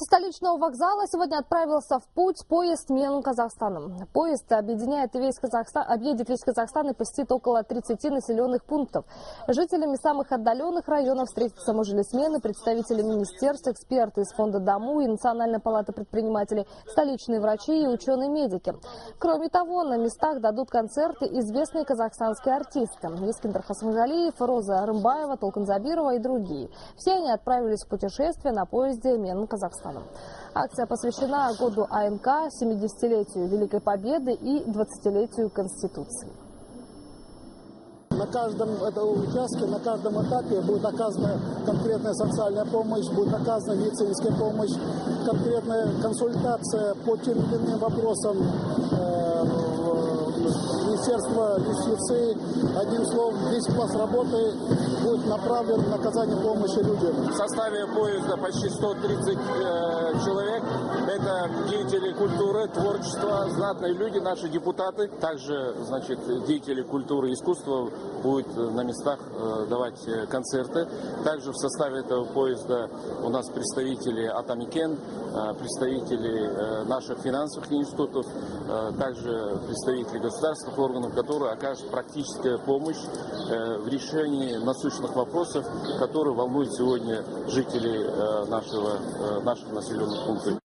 Со столичного вокзала сегодня отправился в путь поезд Мену-Казахстаном. Поезд объедет весь Казахстан и посетит около 30 населенных пунктов. Жителями самых отдаленных районов встретятся мажлисмены, представители министерств, эксперты из фонда ДАМУ и Национальной палаты предпринимателей, столичные врачи и ученые-медики. Кроме того, на местах дадут концерты известные казахстанские артисты. Искандер Хасмагалиев, Роза Рымбаева, Толкан Забирова и другие. Все они отправились в путешествие на поезде Мену-Казахстаном. Акция посвящена году АМК, 70-летию Великой Победы и 20-летию Конституции. На каждом участке, на каждом этапе будет оказана конкретная социальная помощь, будет оказана медицинская помощь, конкретная консультация по тем или иным вопросам Министерства юстиции. Одним словом, весь класс работы будет направлен на оказание помощи людям. В составе поезда почти 130 человек. Это деятели культуры, творчества, знатные люди, наши депутаты. Также, деятели культуры и искусства будут на местах давать концерты. Также в составе этого поезда у нас представители Атамикен, представители наших финансовых институтов, также представители государственных органов, которые окажут практическую помощь в решении насущных вопросов, которые волнуют сегодня жителей наших населенных пунктов.